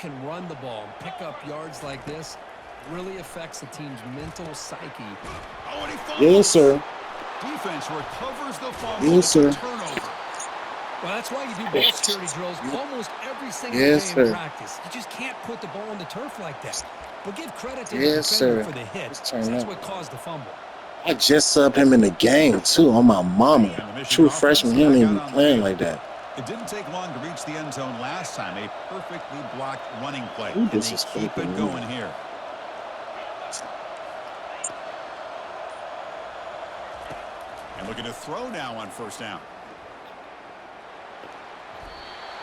can run the ball and pick up yards like this, really affects the team's mental psyche. Oh, and he Yes, fumbles. sir. Defense recovers the fumble. Yes, It's a sir. turnover. Well, that's why you do ball security drills almost every single Yes, day in sir. practice. You just can't put the ball on the turf like that. But give credit to the Yes, defender sir. for the hit. Let's 'Cause turn that's up. what caused the fumble. I just subbed him in the game, too, on my mama. And the Michigan True offense freshman. He back don't out even be on the playing field. like that. It didn't take long to reach the end zone last time. A perfectly blocked running play. Who And they keep disrespecting it me? going here. And looking to throw now on first down.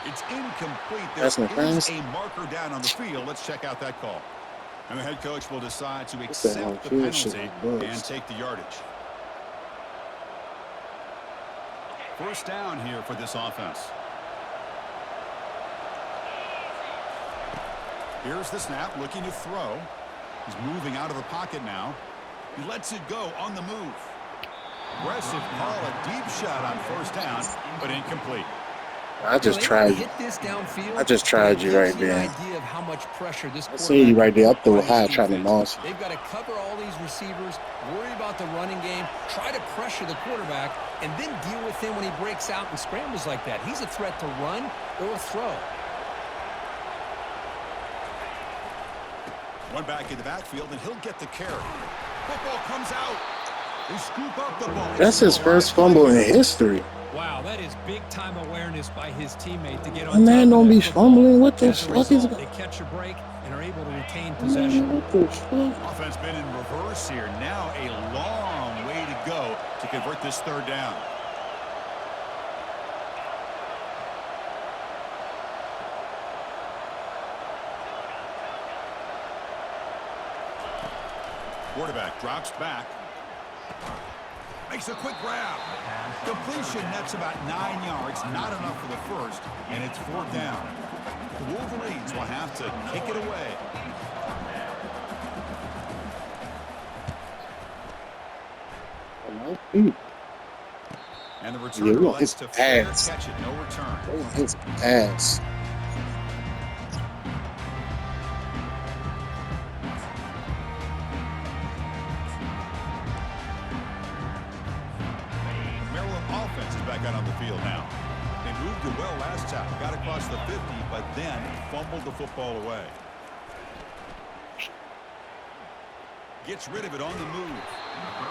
It's incomplete. There That's my is friends. a marker down on the field. Let's check out that call. And the head coach will decide to What the accept hell? the Field shit penalty was and buzzed. take the yardage. First down here for this offense. Here's the snap, looking to throw. He's moving out of the pocket now. He lets it go on the move. Aggressive call, a deep shot on first down, but incomplete. I just They tried you. hit this downfield, I just but tried it you gives right you an there. idea of how much pressure this I see you quarterback right there. I can threw put it on high, his trying to defense. moss. They've got to cover all these receivers, worry about the running game, try to pressure the quarterback, and then deal with him when he breaks out and scrambles like that. He's a threat to run or throw. One back in the backfield, and he'll get the carry. Football comes out. They scoop up the ball. That's his first fumble in history. Wow, that is big-time awareness by his teammate to get My on top man of don't that be football. fumbling. What the As a fuck is result, they catch a break and are able to retain Man, possession. what the fuck? Offense been in reverse here. Now a long way to go to convert this third down. Quarterback drops back. Makes a quick grab. Completion nets about 9 yards. Not enough for the first. And it's fourth down. The Wolverines will have to kick it away. And the Yeah, returner we on likes his to fair ass. catch it. No return. We on his ass. Maryland offense is back out on the field now. They moved it well last time. Got across the 50, but then fumbled the football away. Gets rid of it on the move.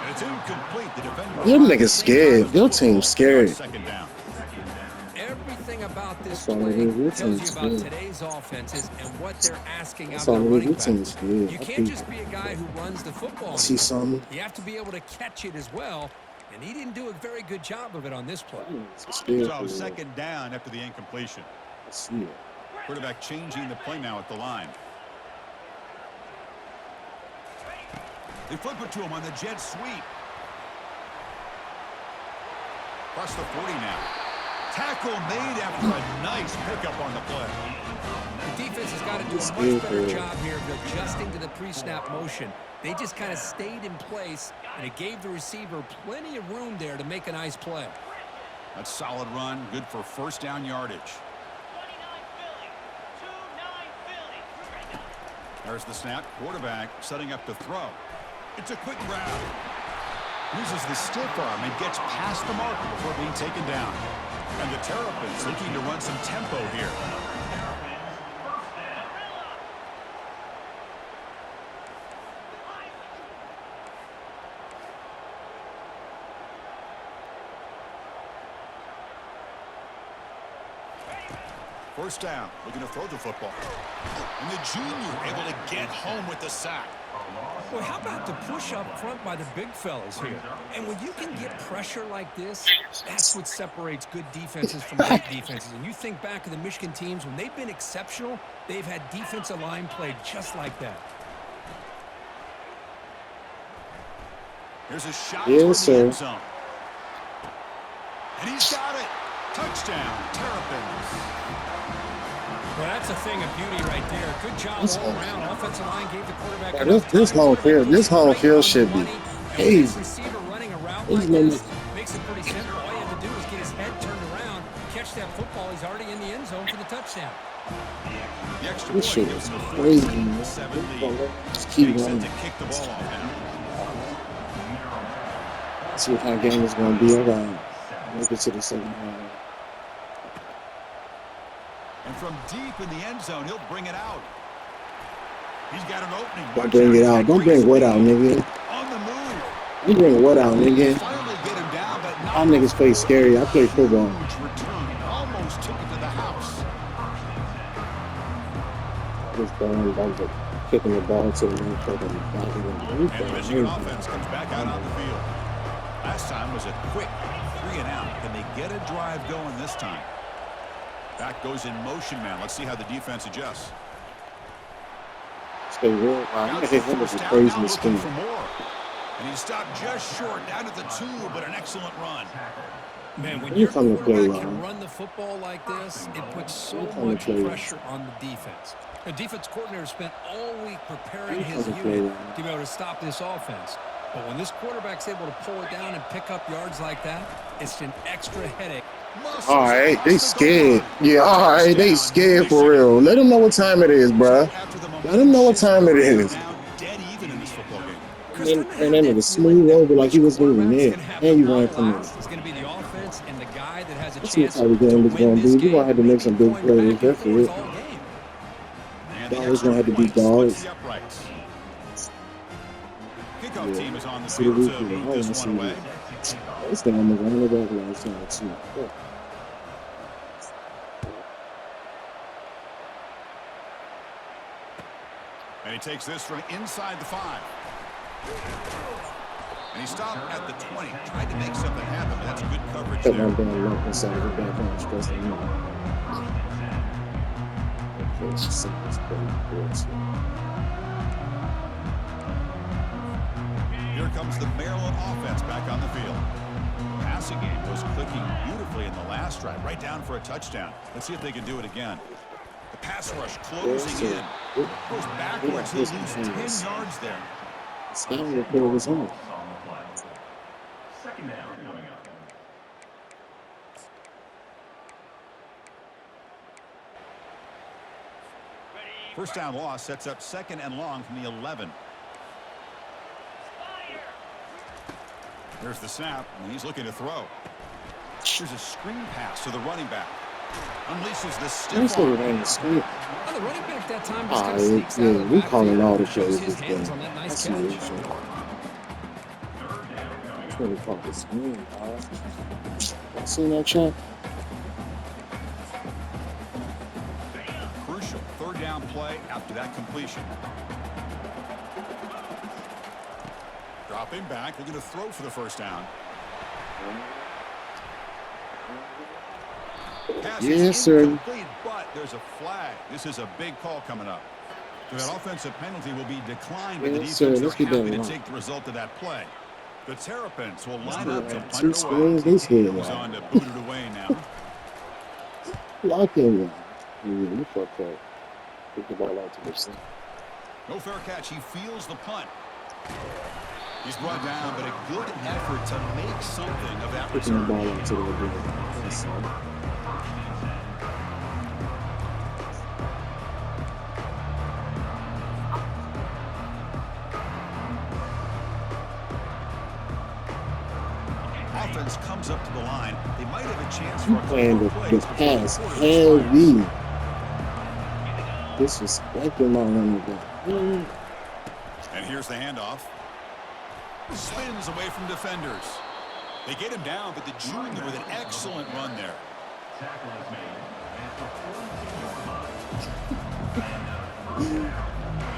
And it's incomplete. The defender. Them niggas scared. Your team's scared. Second down. Everything about this That's all it play is. Your tells you team's about good. today's offenses and what they're asking That's out of all their it is. running Your backs. team's good. You I can't think just be a guy who runs the football I see anymore. something. You have to be able to catch it as well, and he didn't do a very good job of it on this play. It's scared So for second down after the incompletion. I see it. Quarterback changing the play now at the line. They flip it to him on the jet sweep. Across the 40 now. Tackle made after a nice pickup on the play. The defense has got to do It's a much better good. job here of adjusting to the pre-snap motion. They just kind of stayed in place, and it gave the receiver plenty of room there to make a nice play. That's solid run. Good for first down yardage. There's the snap. Quarterback setting up to throw. It's a quick grab. Uses the stiff arm and gets past the marker before being taken down. And the Terrapins looking to run some tempo here. First down, looking to throw the football. And the junior able to get home with the sack. Well, how about the push up front by the big fellas here? And when you can get pressure like this, that's what separates good defenses from great defenses. And you think back to the Michigan teams, when they've been exceptional, they've had defensive line play just like that. Here's a shot Yes, toward the sir. end zone. And he's got it. Touchdown, Terrapins. Well, that's a thing of beauty right there. Good job This all whole- around. Offensive line gave the quarterback Yeah, enough this time. whole field, this whole Right field on should the be money. And with easy. this receiver running a route These like men- this, makes it pretty simple. All you have to do is get his head turned around, catch that football. He's already in the end zone for the touchdown. The extra This point shit gives is them a crazy, man. 14-7 lead. Just keep Getting set running. to kick the ball off now. See what kind of game it's gonna be. I gotta make it to the second half. And from deep in the end zone, he'll bring it out. He's got an opening. Don't Watch bring it He's out. got Don't great bring what out, speed. nigga. On the move. Don't bring what out, nigga. Finally get him down, but not Y'all niggas play scary. I play football. huge return. Almost took it to the house. This ball, I'm kicking the ball to the man fucking back of the And the Michigan offense comes back out on the field. Last time was a quick 3 and out. Can they get a drive going this time? Back goes in motion, man. Let's see how the defense adjusts. Stay real. Now I it's hit the him with first the down, crazy now looking scheme. for more. And he stopped just short, down to the 2, but an excellent run. Man, when You your come to play, quarterback can Ron. run the football like this, it puts so You come to much play. pressure on the defense. The defense coordinator spent all week preparing You his come to play, unit Ron. to be able to stop this offense. But when this quarterback's able to pull it down and pick up yards like that, it's an extra headache. Muscles All right, across they the scared. goal line. Yeah, all right, they Touchdown, scared for Michigan. real. Let them know what time it is, So bruh. after the Let momentum them know what shifts, time it they're is. now dead even in this football game. Chris, starting to And have then that it's feeling smooth that over like he which wasn't even quarterback's there. going to have And the you ball ran from it. last is going to be the offense and the guy that has a Let's see what chance type of to game it's win gonna this be. We're gonna game, have to make maybe some big going plays. back That's and forth it. all game. And the Dogs extra gonna have to be point splits dogs. the uprights. Kickoff Yeah. team is on the See the field to weekend. I move wanna this see one away. it. This thing almost ran it back last time too. Yeah. And he takes this from inside the 5. And he stopped at the 20. Tried to make something happen, but that's good coverage Cut there. one down left inside the back on stress them out. Okay, let's see this play. Here comes the Maryland offense back on the field. Passing game was clicking beautifully in the last drive, right down for a touchdown. Let's see if they can do it again. The pass rush closing in. Goes backwards, he'll lose 10 yards there. Scott report was on. First down loss sets up 2nd and long from the 11. There's the snap, and he's looking to throw. Here's a screen pass to the running back. Unleashes the That's stiff what arm. it ain't screen. Well, the running back that time just kind of Alright, sneaks out yeah, of the we calling backfield all the and shows plays his this hands game. on that nice That's catch. no issue. That's what we call the screen, dog. You seen that chat? Crucial 3rd down play after that completion. Dropping back, looking to throw for the first down. Pass is Yes, sir. incomplete, but there's a flag. This is a big call coming up. So that offensive penalty will be declined by the Yes, sir. defense. Let's They're get that happy to right. take the result of that play. The Terrapins will line Yeah, up to two punt it away. screens this here, Goes man. on to boot it away now. Lock in one. Yeah, you fucked up. Kick the ball out to the center. No fair catch. He feels the punt. He's brought down, but a good effort to make something of that Kicking the return. ball out to the middle. That's it. Offense comes up to the line. They might have a chance for You a playing couple the of plays before the pass quarter expires. heavy. Disrespecting my running back. And here's the handoff. Spins away from defenders. They get him down, but the junior with an excellent run there.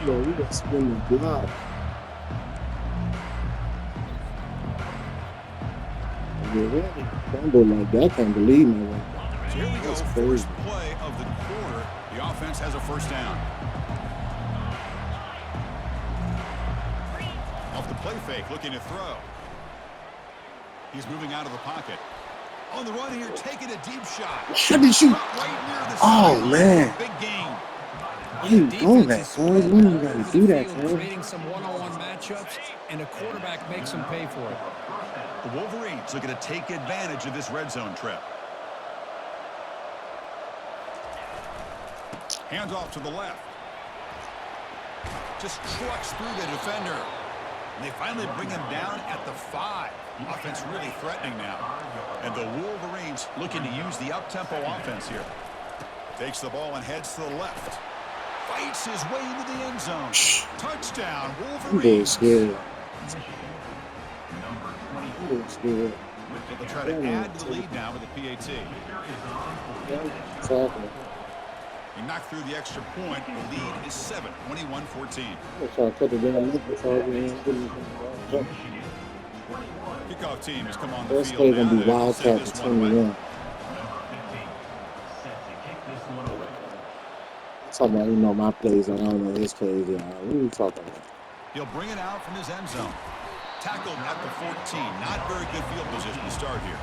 Yo, we got spin the block. Yeah, ready. Fumble like that. I can't believe my running back. So here we go, That's first crazy. play of the quarter. The offense has a first down. Off the play fake, looking to throw. He's moving out of the pocket. On the run here, taking a deep shot. How did you? Right near the Oh, sideline. man. Big gain. Why you doing that, Defense is cuz? spread When you all gotta over do the that, field, cuz? creating some one-on-one matchups, and a quarterback makes them pay for it. The Wolverines looking to take advantage of this red zone trip. Hands off to the left. Just trucks through the defender. And they finally bring him down at the 5. Offense really threatening now. And the Wolverines looking to use the up-tempo offense here. Takes the ball and heads to the left. Fights his way into the end zone. Touchdown, Wolverines. Scared. Scared. So they'll try to add to the lead now with the PAT. Exactly. He knocked through the extra point. The lead is 7, 21-14. I'm trying to cut it down. Kickoff team has come on the First field play now gonna be to Wildcat send for this one away. 21. Talking about, my plays. I don't know his plays. Yeah, what are you talking about? He'll bring it out from his end zone. Tackled at the 14. Not very good field position to start here.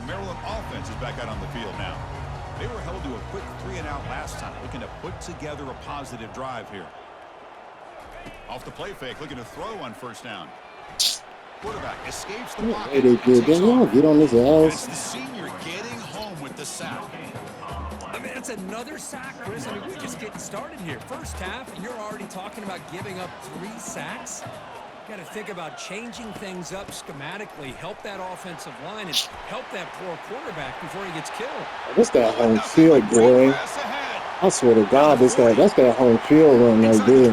The Maryland offense is back out on the field now. They were held to a quick 3-and-out last time, looking to put together a positive drive here. Off the play fake, looking to throw on first down. Quarterback escapes the pocket. Hey, they did. They don't get on his It's ass. the senior getting home with the sack. I mean, that's another sack, Chris. I mean, we're just getting started here. First half, and you're already talking about giving up 3 sacks. Got to think about changing things up schematically, help that offensive line, and help that poor quarterback before he gets killed. That's that home field, boy. I swear to God, that's that home field run right there.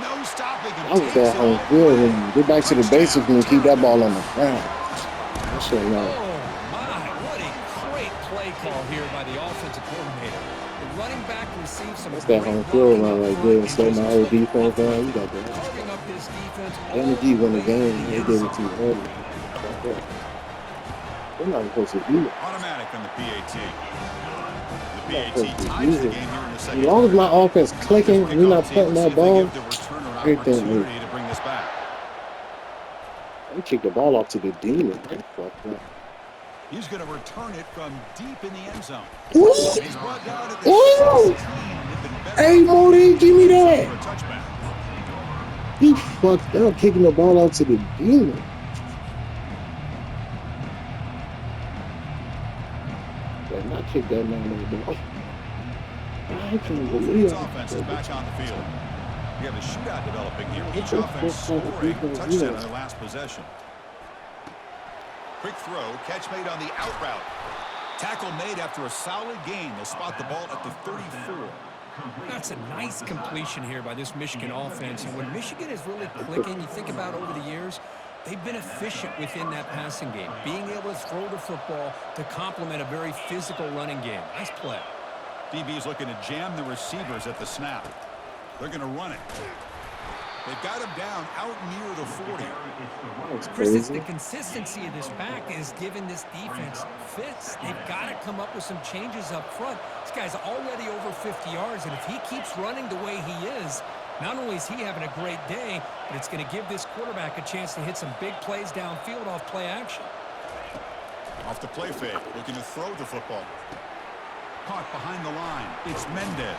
No stopping him. I was that home field run. Get back to the basics and keep that ball on the ground. That shit, no. Oh, my. What a great play call here by the offensive coordinator. The running back received some That's that home field run right there. So my whole defense down. You got that. carving up this defense. MG won the game. They did it too early. They're not supposed to do it. Automatic on the PAT. The PAT ties the game here in the second. As long as my offense clicking, we're not putting that ball. Everything opportunity to bring this back. They kicked the ball off to the demon. They fucked up. He's going to return it from deep in the end zone. Ooh. He's brought down at the Ooh. 16. They've been better Hey, Modi, give me for a that. touchback. He fucked up kicking the ball out to the demon. Better not kick that man in the ball. I can't believe Wolverines it. offense is back on the field. We have a shootout developing here. Each What the offense fuck scoring a defense touchdown is? on their last possession. Quick throw, catch made on the out route. Tackle made after a solid gain. They'll spot the ball at the 34. That's a nice completion here by this Michigan offense. And when Michigan is really clicking, you think about over the years, they've been efficient within that passing game, being able to throw the football to complement a very physical running game. Nice play. DB's looking to jam the receivers at the snap. They're going to run it. They've got him down out near the 40. That's Chris, crazy. the consistency of this back is giving this defense fits. They've got to come up with some changes up front. This guy's already over 50 yards, and if he keeps running the way he is, not only is he having a great day, but it's going to give this quarterback a chance to hit some big plays downfield off play action. Off the play fake, looking to throw the football. Caught behind the line. It's Mendez.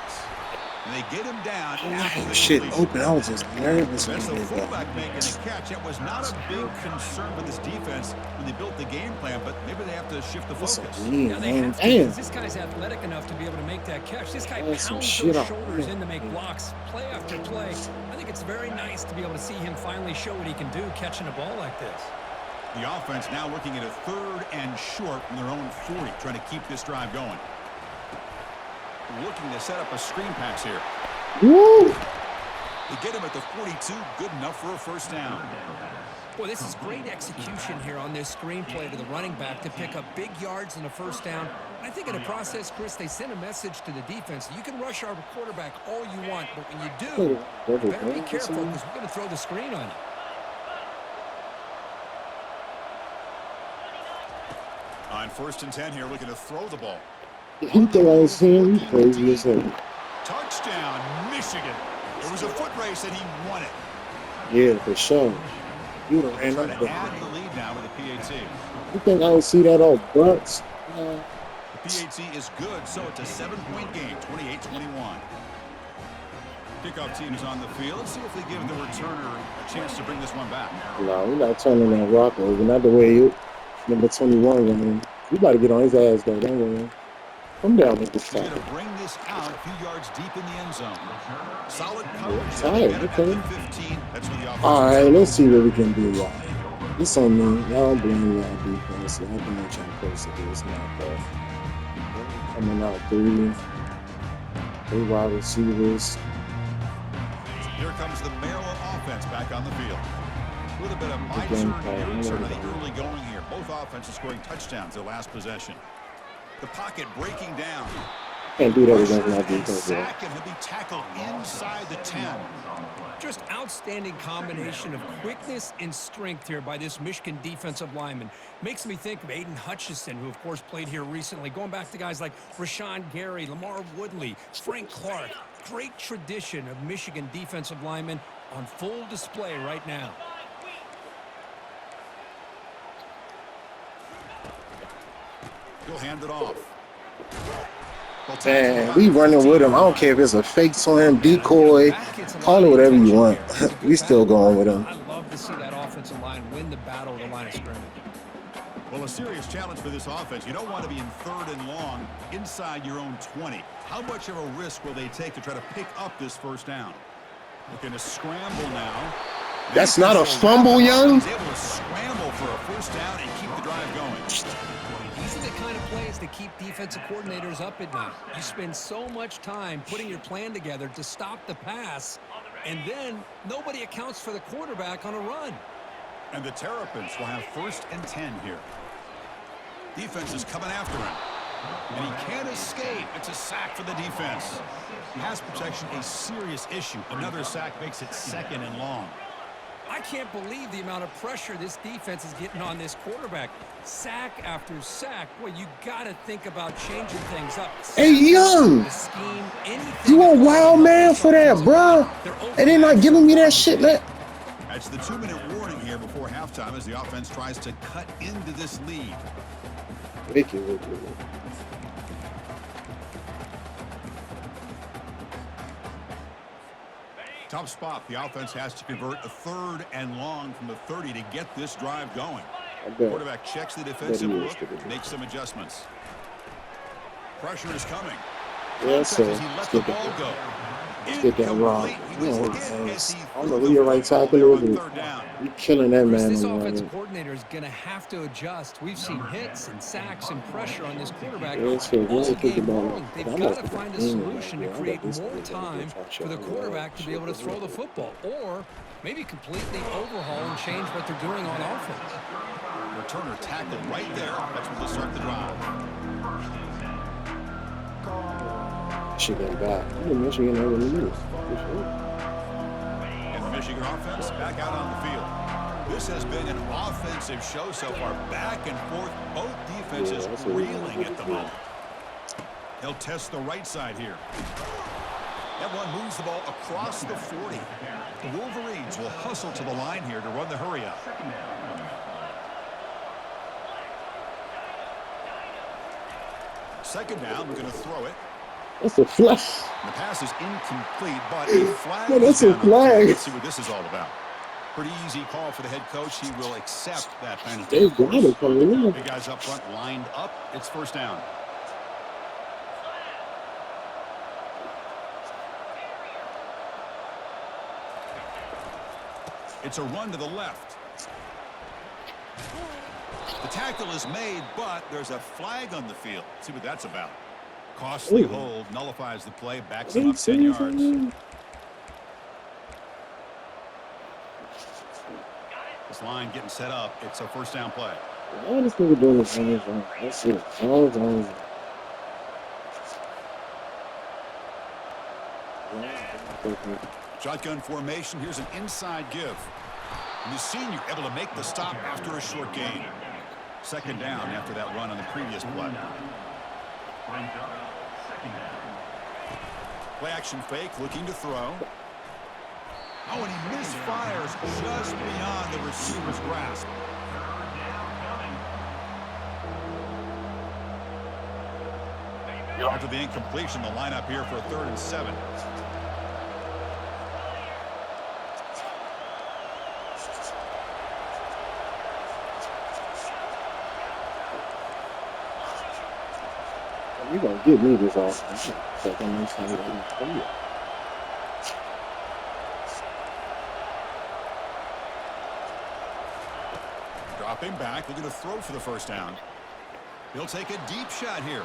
And they get him down after the Shit completion. open. I was just nervous when That's they the did that. fullback making a catch. That was not a big concern with this defense when they built the game plan, but maybe they have to shift the That's focus. a mean, Now they man. have to, Damn. because this guy's athletic enough to be able to make that catch. This guy That's some pounds shit those off. shoulders in to make blocks, play after play. I think it's very nice to be able to see him finally show what he can do catching a ball like this. The offense now looking at a 3rd and short from their own 40, trying to keep this drive going. Looking to set up a screen pass here. Woo! They get him at the 42, good enough for a first down. Boy, this is great execution here on this screenplay to the running back to pick up big yards and a first down. I think in the process, Chris, they sent a message to the defense. You can rush our quarterback all you want, but when you do, you better be careful because we're going to throw the screen on you. On 1st and 10 here, looking to throw the ball. He thought I was him. He crazy as hell. Touchdown, Michigan. It was a foot race and he won it. Yeah, for sure. You done ran Trying up to the. add the lead now with the PAT. You think I would see that old Bucks? The PAT is good, so it's a 7-point game, 28-21. Kickoff team is on the field. Let's see if they give the returner a chance to bring this one back. No, we're not turning that rock over. Not the way you, number 21 running. We about to get on his ass, though. Don't worry. Come down with this He's going time. to bring this out a few yards deep in the end zone. Solid coverage. Tired, Get it okay. at the 15. That's where the offense. All right, let's see what we can do, y'all. This on me. Y'all don't blame y'all defense. Y'all doing what y'all supposed to do. It's not that. Coming out three wide receivers. Here comes the Maryland offense back on the field. With a bit of Good mindset game and plan. your turn of the early going here. Both offenses scoring touchdowns their last possession. The pocket breaking down. Can't do that against Pressure my and defense, bro. sack, and he'll be tackled inside the 10. Just outstanding combination of quickness and strength here by this Michigan defensive lineman. Makes me think of Aiden Hutchinson, who, of course, played here recently. Going back to guys like Rashawn Gary, Lamar Woodley, Frank Clark. Great tradition of Michigan defensive linemen on full display right now. He'll hand it off. Man, we running with him. I don't care if it's a fake to him, decoy, call it whatever you want. We still going with him. I love to see that offensive line win the battle of the line of scrimmage. Well, a serious challenge for this offense. You don't want to be in 3rd and long inside your own 20. How much of a risk will they take to try to pick up this first down? Looking to scramble now. That's not a fumble, young. He's able to scramble for a first down and keep the drive going. These are the kind of plays that keep defensive coordinators up at night. You spend so much time putting your plan together to stop the pass, and then nobody accounts for the quarterback on a run. And the Terrapins will have 1st and 10 here. Defense is coming after him. And he can't escape. It's a sack for the defense. Pass protection, a serious issue. Another sack makes it 2nd and long. I can't believe the amount of pressure this defense is getting on this quarterback. Sack after sack. Boy, you got to think about changing things up. Hey, young. The scheme, anything. You a wild man for that, bruh. And they not giving me that shit, man. That's the 2-minute warning here before halftime as the offense tries to cut into this lead. Ricky. Tough spot. The offense has to convert a 3rd and long from the 30 to get this drive going. Quarterback checks the defensive look, makes some adjustments. Pressure is coming. Yes, sir. As he let the ball go. Let's get that wrong. Incomplete. He was hit as he I don't know threw who your the right football tackle there is. on 3rd down. You killing that Chris, man. this on the offensive right. coordinator is going to have to adjust. We've seen hits and sacks and pressure on this quarterback Yes, sir. all Let's think game about long. it. They've I'm got not to find a thinking solution to about create this. more time for the quarterback to be able to throw the football, or maybe completely overhaul and change what they're doing on offense. Returner tackled right there. That's where they'll start the drive. Michigan back. Michigan never lose. And the Michigan offense back out on the field. This has been an offensive show so far. Back and forth. Both defenses reeling at the moment. They'll test the right side here. That one moves the ball across the 40. The Wolverines will hustle to the line here to run the hurry up. Second down, we're going to throw it. That's a flag. The pass is incomplete, but a flag. No, that's is a down on the flag. field. Let's see what this is all about. Pretty easy call for the head coach. He will accept that penalty. They got it for me. Big guys up front lined up. It's first down. It's a run to the left. The tackle is made, but there's a flag on the field. Let's see what that's about. Costly hold, nullifies the play, backs him up 10 yards. This line getting set up. It's a first down play. Why this nigga doing this on his own? That's it. All his own. Shotgun formation. Here's an inside give. And the senior able to make the stop after a short gain. Second down after that run on the previous play. Play action fake, looking to throw. Oh, and he misfires just beyond the receiver's grasp. After the incompletion, the lineup here for a 3rd and 7. You gonna get me this offense. So that makes sense. Dropping back, looking to throw for the first down. He'll take a deep shot here.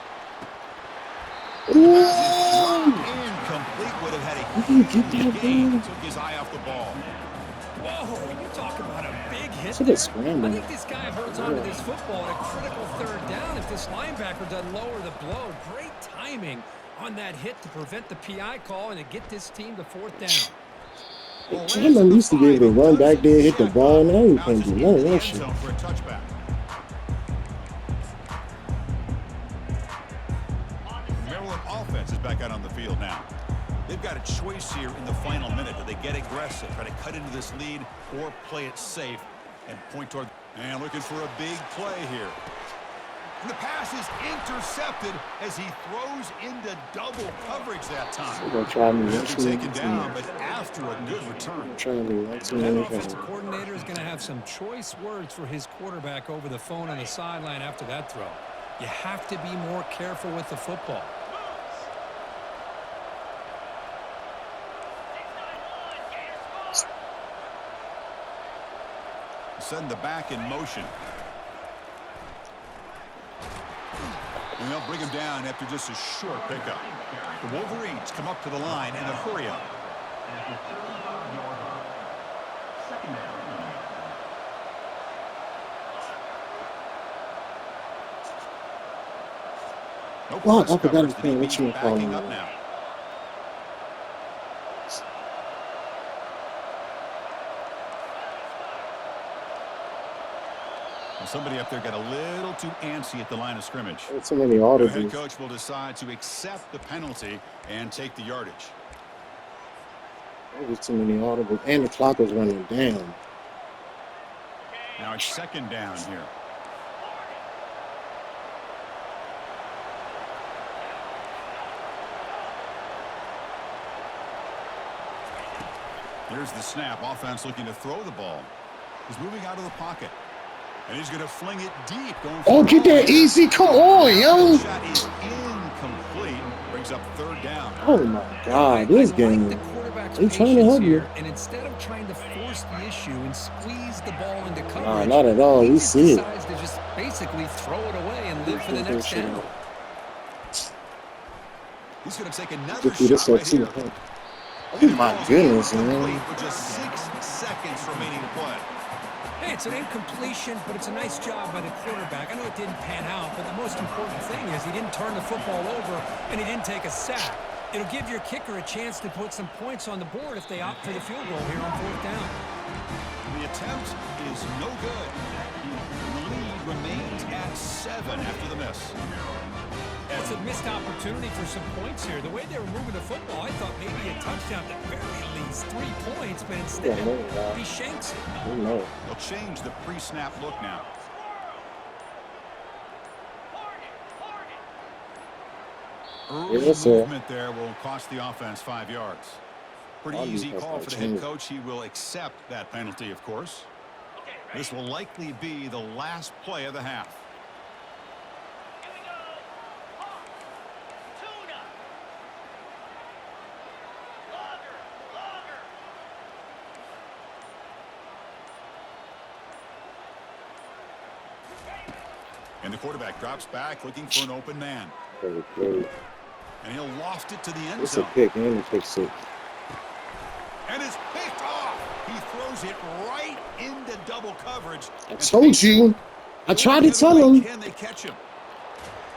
Incomplete, would have had a huge gain. Took his eye off the ball. Whoa, you talk about a big hit Look at there. it scrambling. I think this guy holds on to this football at a critical third down if this linebacker doesn't lower the blow. Great timing on that hit to prevent the PI call and to get this team to fourth down. Jalen used to be able to run back there, hit the ball. Now he can't do none of that shit. For a touchback. Maryland offense is back out on the field now. They've got a choice here in the final minute. Do they get aggressive, try to cut into this lead, or play it safe and point toward... And looking for a big play here. And the pass is intercepted as he throws into double coverage that time. They're gonna try me. He'll be taken down, but after a good return. Trying me. That offensive coordinator is going to have some choice words for his quarterback over the phone on the sideline after that throw. You have to be more careful with the football. Send the back in motion. And they'll bring him down after just a short pickup. The Wolverines come up to the line in a hurry-up. No Well, press I forgot coverage. to play what you call Backing it. up now. Somebody up there got a little too antsy at the line of scrimmage. There's so many The autos. head coach will decide to accept the penalty and take the yardage. There's too many audibles. And the clock was running down. Now it's second down here. Here's the snap. Offense looking to throw the ball. He's moving out of the pocket. And he's going to fling it deep. Oh, get that easy. Come on, yo. The shot is incomplete. Brings up third down. Oh, my God. This game. He's trying to help you. And instead of trying to force the issue and squeeze the ball into coverage, Nah, not at all. he We just see it. decides to just basically throw it away and live for the next down. He's going to take another Get through this shot right too. here. Oh, my goodness, man. With just 6 seconds remaining to play. Hey, it's an incompletion, but it's a nice job by the quarterback. I know it didn't pan out, but the most important thing is he didn't turn the football over and he didn't take a sack. It'll give your kicker a chance to put some points on the board if they opt for the field goal here on fourth down. The attempt is no good. The lead remains at 7 after the miss. That's a missed opportunity for some points here. The way they were moving the football, I thought maybe a touchdown at the very least 3 points, but instead he shanks it. No. They'll change the pre-snap look now. Early movement there will cost the offense 5 yards. Pretty easy call for the head coach. He will accept that penalty, of course. This will likely be the last play of the half. And the quarterback drops back looking for an open man. And he'll loft it to the end zone. It's a pick and a pick six. And it's picked off. He throws it right into double coverage. I told you. I tried to tell him. Can they catch him?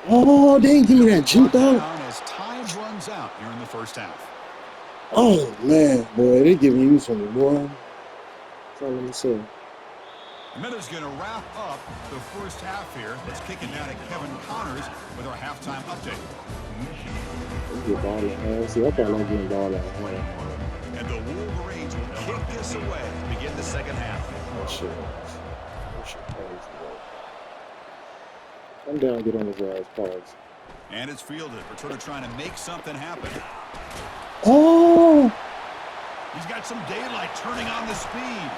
Oh, they didn't give me that juke out. As time runs out here in the first half. Oh, man, boy, they giving you some, boy. That's all I'm going to say. And then is going to wrap up the first half here. Let's kick it down to Kevin Connors with our halftime update. They get ball in hand. See, I thought I was getting ball in hand. And the Wolverines will kick this away to begin the second half. Oh, shit. Oh, shit. Come down, get on his ass. Pause. And it's fielded. Returner trying to make something happen. Oh! He's got some daylight turning on the speed.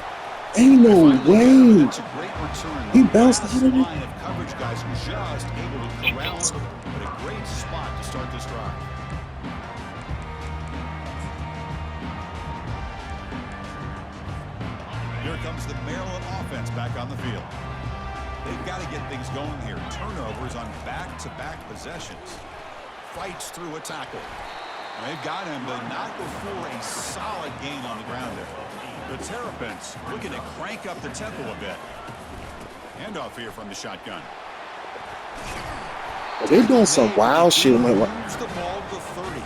Ain't They no finally get him, and way. that's a great return. He The bounced last out of it. line of coverage guys just able to corral him, but a great spot to start this drive. Here comes the Maryland offense back on the field. They've got to get things going here. Turnovers on back-to-back possessions. Fights through a tackle. And they've got him, but not before a solid gain on the ground there. The Terrapins looking to crank up the tempo a bit. Handoff here from the shotgun. They're doing some wild shit. Moves the ball to 30.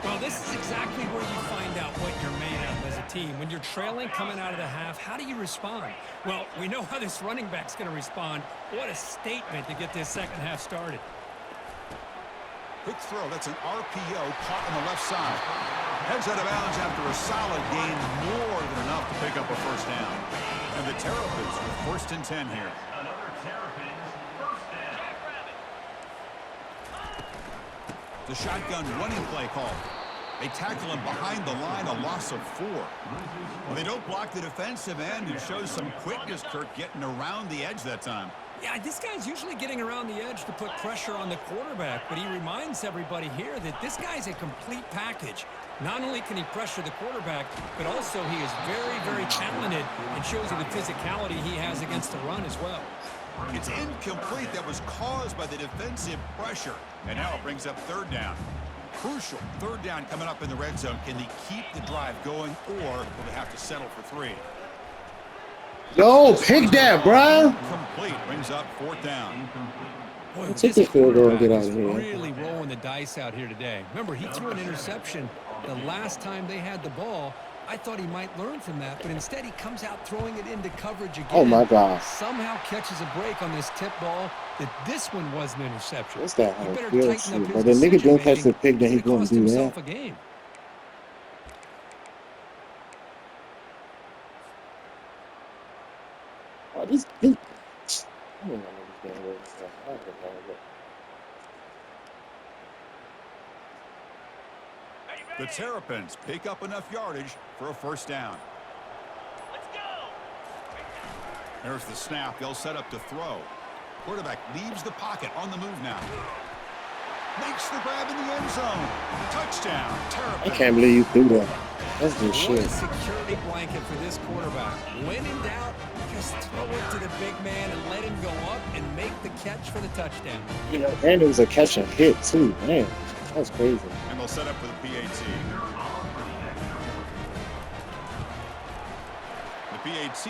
Well, this is exactly where you find out what you're made of as a team. When you're trailing coming out of the half, how do you respond? Well, we know how this running back's going to respond. What a statement to get this second half started. Quick throw. That's an RPO caught on the left side. Heads out of bounds after a solid gain, more than enough to pick up a first down. And the Terrapins with 1st and 10 here. The shotgun running play call. They tackle him behind the line, a loss of 4. Well, they don't block the defensive end and shows some quickness, Kirk, getting around the edge that time. Yeah, this guy's usually getting around the edge to put pressure on the quarterback, but he reminds everybody here that this guy's a complete package. Not only can he pressure the quarterback, but also he is very, very talented and shows you the physicality he has against the run as well. It's incomplete. That was caused by the defensive pressure. And now it brings up 3rd down. Crucial 3rd down coming up in the red zone. Can they keep the drive going, or will they have to settle for 3? Yo, pick that, bro. Complete. Brings up 4th down. Boy, Take the field goal and get out is of here. really rolling the dice out here today. Remember, he threw an interception the last time they had the ball. I thought he might learn from that, but instead he comes out throwing it into coverage again. Oh, my God. Somehow catches a break on this tip ball that this one was an interception. What's that? He better Real tighten up shit. his But the nigga don't catch the decision-making. pick, then he It gonna cost do that. himself a game. Oh, this I don't know what this game is. I don't know. The Terrapins pick up enough yardage for a first down. There's the snap. They'll set up to throw. Quarterback leaves the pocket on the move now. Makes the grab in the end zone. Touchdown, Terrapins. I can't believe you threw that. That's good What shit. a security blanket for this quarterback. When in doubt, just throw it to the big man and let him go up and make the catch for the touchdown. You know, and it was a catch and hit too. Man, that's crazy. And they'll set up for the PAT. The PAT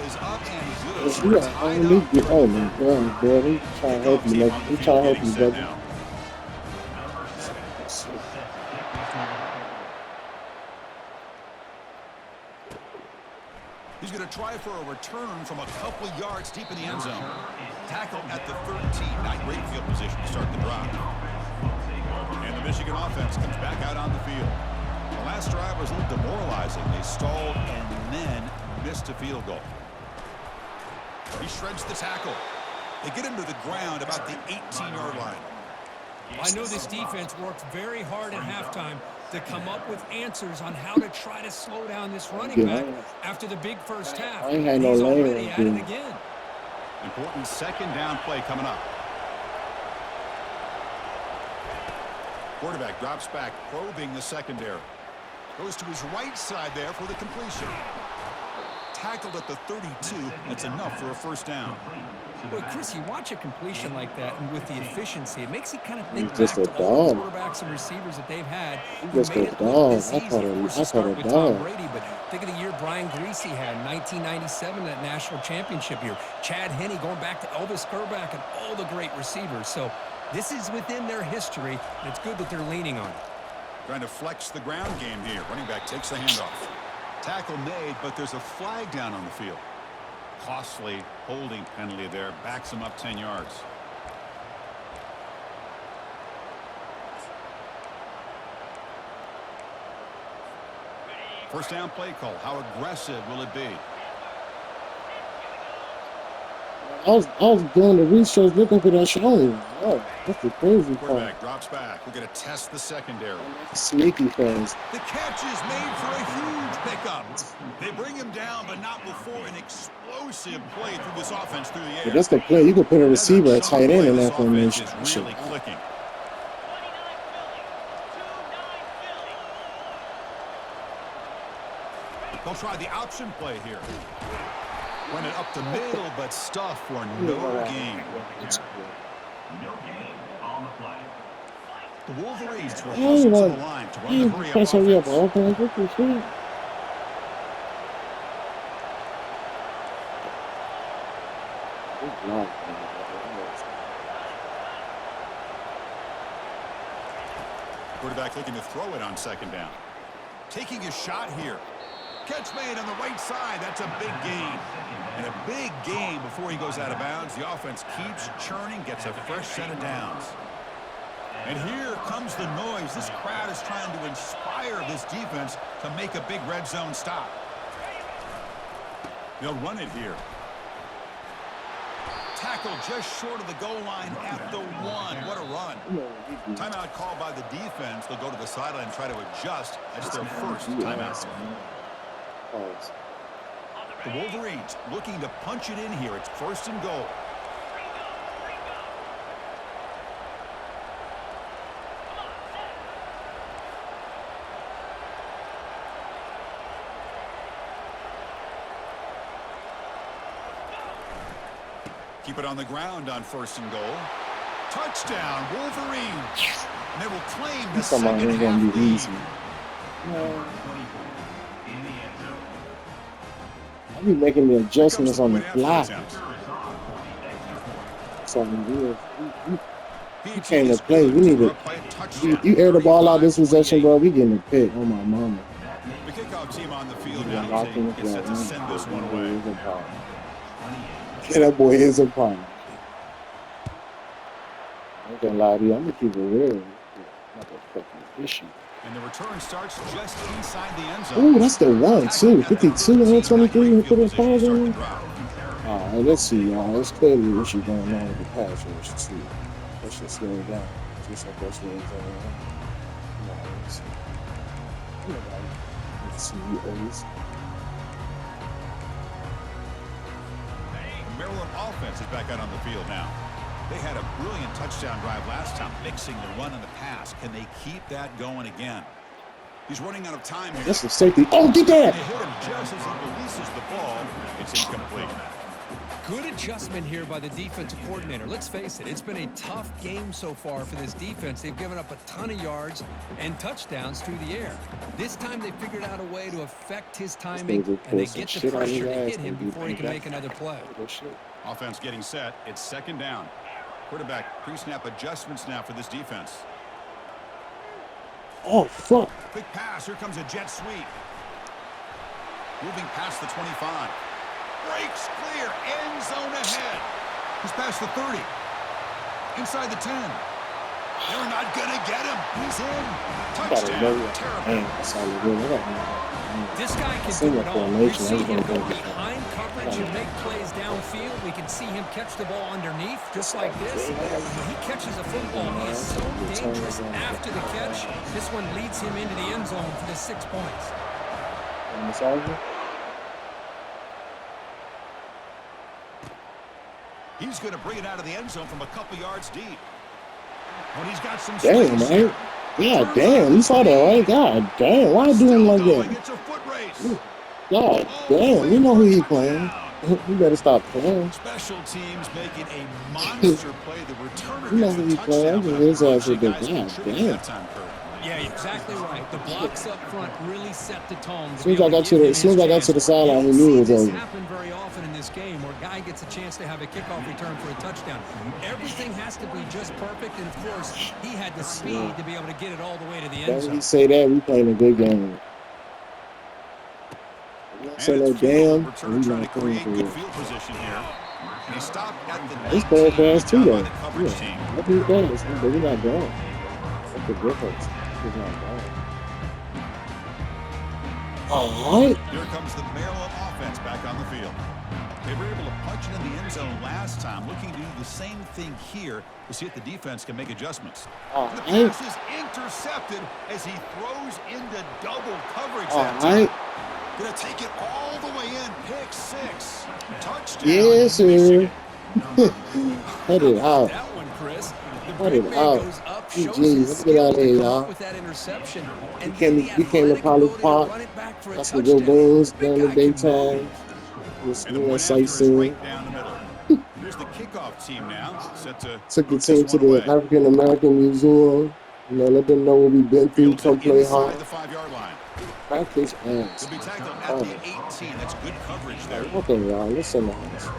is up and good. Yeah, I need you. Oh my God, boy, he trying to help you, man. He trying to help you, brother. He's going to try for a return from a couple yards deep in the end zone. Tackle at the 13. Not great field position to start the drive. And the Michigan offense comes back out on the field. The last drive was a little demoralizing. They stalled and then missed a field goal. He shreds the tackle. They get him to the ground about the 18-yard line. I know this defense worked very hard at halftime to come up with answers on how to try to slow down this running back after the big first half. I ain't had no He's lane already right at it there. again. Important second down play coming up. Quarterback drops back, probing the secondary. Goes to his right side there for the completion. Tackled at the 32. That's enough for a first down. Boy, Chris, you watch a completion like that, and with the efficiency, it makes you kind of think He's just back a to all the dog. quarterbacks and receivers that they've had. He's who just made a it look dog. this I easy. caught Of course, you a start with Tom dog. Brady, but think of the year Brian Greasy had, 1997, that national championship year. Chad Henne going back to Elvis Kerback and all the great receivers. So this is within their history, and it's good that they're leaning on it. Trying to flex the ground game here. Running back takes the handoff. Tackle made, but there's a flag down on the field. Costly holding penalty there. Backs him up 10 yards. First down play call. How aggressive will it be? I was doing the research looking for that show. Oh, that's the crazy part. Quarterback drops back. We're going to test the secondary. Sneaky fast. The catch is made for a huge pickup. They bring him down, but not before an explosive play through this offense through the air. But that's the play. You could put a receiver at tight end in that formation. Is really clicking. They'll try the option play here. Run it up the middle, but stuff for no gain. The Wolverines will hustle to the line to run the hurry-up offense. Quarterback looking to throw it on second down. Taking a shot here. Catch made on the right side. That's a big gain. And a big gain before he goes out of bounds. The offense keeps churning, gets a fresh set of downs. And here comes the noise. This crowd is trying to inspire this defense to make a big red zone stop. They'll run it here. Tackle just short of the goal line at the 1. What a run. Timeout called by the defense. They'll go to the sideline and try to adjust. That's their first timeout. The Wolverines looking to punch it in here. It's 1st and goal. Keep it on the ground on 1st and goal. Touchdown, Wolverines. And they will claim the second half lead. I'll be making the adjustments on the fly. So you came to play. We need to. You air the ball out this possession, bro. We getting a pick. Oh my mama. The kickoff team on the field now is set to send this one away. Yeah, that boy is a problem. I ain't gonna lie to you. I'm gonna keep it real. Not a fucking issue. And the return starts just inside the end zone. Ooh, that's the 1, too. 52 and 23 and put a 5 in there. Alright, let's see, y'all. There's clearly an issue going on with the pass rush, too. That should slow it down. Just like that's what it's going on. Let's see. Let's see. The Maryland offense is back out on the field now. They had a brilliant touchdown drive last time, mixing the run and the pass. Can they keep that going again? He's running out of time here. That's the safety. Oh, get that! They hit him just as he releases the ball. It's incomplete. Good adjustment here by the defensive coordinator. Let's face it, it's been a tough game so far for this defense. They've given up a ton of yards and touchdowns through the air. This time they figured out a way to affect his timing, and they get the pressure to hit him before he can make another play. Offense getting set. It's 2nd down. Quarterback pre-snap adjustments now for this defense. Oh, fuck. Quick pass. Here comes a jet sweep. Moving past the 25. Breaks clear. End zone ahead. He's past the 30. Inside the 10. They're not going to get him. He's in. Touchdown. Terrible. This guy can do it all. We see him go behind coverage and make plays downfield. We can see him catch the ball underneath, just like this. When he catches a football, he is so dangerous after the catch. This one leads him into the end zone for the 6 points. He's going to bring it out of the end zone from a couple yards deep. When he's got some damn, man. God damn, you saw that, right? God damn, why do him like that? It's a foot race. God damn, you know who he playing. You better stop playing. Special teams making a monster play. The returner you know who he playing. His ass with the damn. Yeah, exactly right. The blocks up front really set the tone. As soon as I got to the sideline, we knew it was over. This happened very often in this game where a guy gets a chance to have a kickoff return for a touchdown. Everything has to be just perfect, and of course, he had the speed to be able to get it all the way to the end zone. When we say that, we playing a good game. Say no damn, we not playing for real. It's playing fast too, though. Yeah, I think fast, but we're not going. That's the difference. All right. Here comes the Maryland offense back on the field. They were able to punch it in the end zone last time, looking to do the same thing here to see if the defense can make adjustments. The pass is intercepted as he throws into double coverage that time. Gonna take it all the way in. Pick six. Touchdown. Yes, sir. Cut it out. That one, Chris. Cut it out. GG, let's get out of here, y'all. We came to Poly Park. Got some good wings during the daytime. Just sightseeing. Here's the kickoff team now. Took the team to the African American Museum. You know, let them know what we've been through. Come play hard. Practice ass. They'll be tackled at the 18. That's good coverage there. Okay, y'all. Listen to us.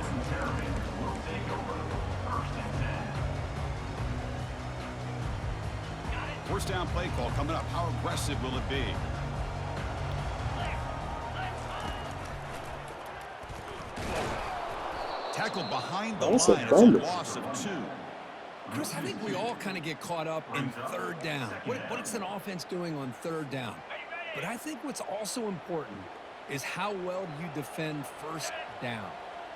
First down play call coming up. How aggressive will it be? Tackled behind the line. It's a loss of 2. Chris, I think we all kind of get caught up in third down. What's an offense doing on third down? But I think what's also important is how well do you defend first down.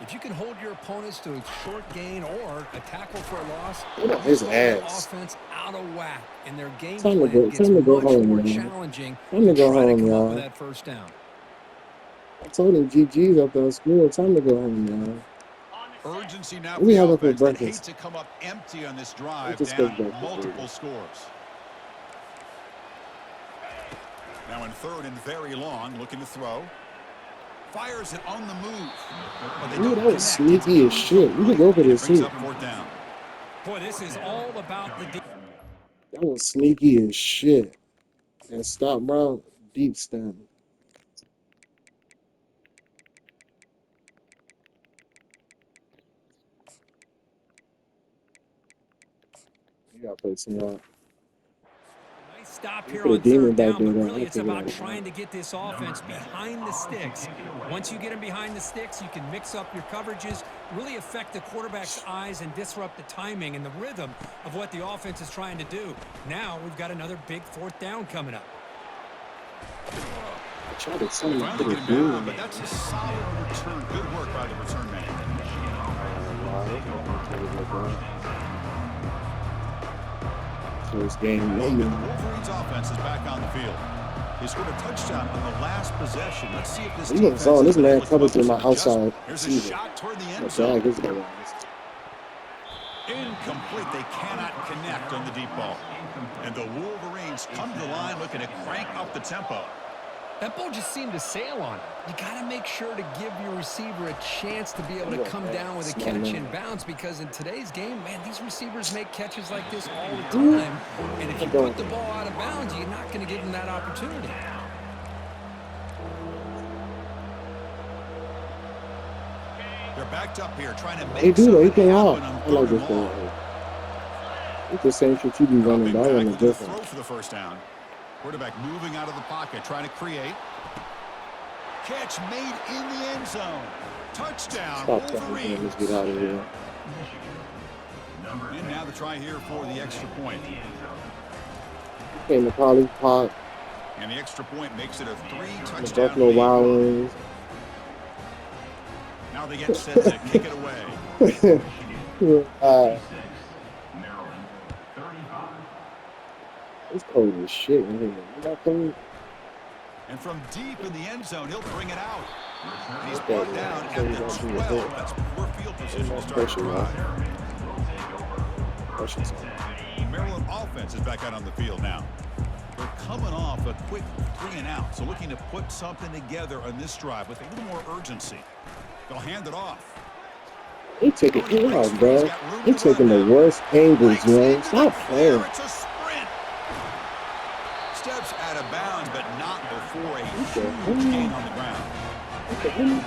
If you can hold your opponents to a short gain or a tackle for a loss, his ass. Offense out of whack, and their game Time plan to gets go much home, more man. challenging. Time to go try home, come up y'all. with that first down. I told him GG's up there at school. Time to go home, y'all. Urgency now. What we have for Hate breakfast? to come up empty on this drive, Just down go back to multiple scores. Now in third and very long, looking to throw. Fires it on the move. But they Ooh, don't that was connect. sneaky as shit. We could go for this Brings too. up fourth down. Boy, this is all about the defense. That was sneaky as shit. And stop, bro. Deep stem. You gotta play some more. Nice stop You here put a on demon third back down, there, but though. really I'll it's take it about out of trying to get this offense behind the sticks. Once you get them behind the sticks, you can mix up your coverages, really affect the quarterback's eyes and disrupt the timing and the rhythm of what the offense is trying to do. Now we've got another big fourth down coming up. I tried to tell him to Finally put get a him down, demon. but that's a solid return. Good work by the return man. First game The woman. Wolverines offense is back on the field. He scored a touchdown on the last possession. Let's see if this You defense saw this is man able to covered come through my up with some outside adjustment. Here's a receiver. shot toward the The end zone. bag is going. Incomplete. They cannot connect on the deep ball. And the Wolverines come to the line looking to crank up the tempo. That ball just seemed to sail on it. You got to make sure to give your receiver a chance to be able to come down with a catch and bounce, because in today's game, man, these receivers make catches like this all the time. And if you put the ball out of bounds, you're not going to give them that opportunity. They're backed up here trying to make They do something anything out. happen on I like third this and long. thing. It's the same shit you be running, but I run it Throw different. for the first down. Quarterback moving out of the pocket, trying to create. Catch made in the end zone. Touchdown, Stop that. Wolverines. Let's get out of here. And now the try here for the extra point. Came to Poly Park, And the extra point makes it a the 3-touchdown Buffalo lead. Wild Wings. Now they get set to kick it away. It's cold as shit in here. You got cold? And from deep in the end zone, he'll bring it out. And he's Okay, brought down yeah, at the that's 12. good. That's poor field position to start the Pressure, drive. Questions. Maryland offense is back out on the field now. They're coming off a quick 3-and-out, so looking to put something together on this drive with a little more urgency. They'll hand it off. They taking it out, bro. They taking the worst angles, man. Stop playing. It's a sprint. Steps out of bounds, but not before a huge gain on the ground.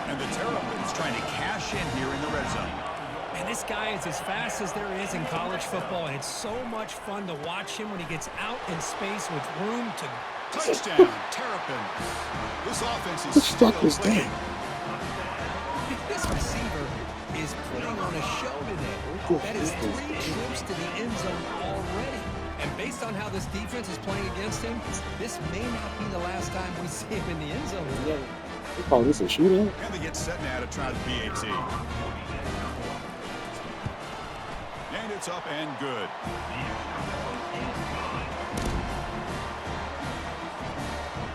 And the Terrapins trying to cash in here in the red zone. Man, this guy is as fast as there is in college football, and it's so much fun to watch him when he gets out in space with room to... Touchdown, Terrapins. This offense is What the fuck still was clicking. that? This receiver is putting on a show today. That is 3 trips to the end zone already. And based on how this defense is playing against him, this may not be the last time we see him in the end zone. They call this a shootout? And they get set now to try the PAT. And it's up and good.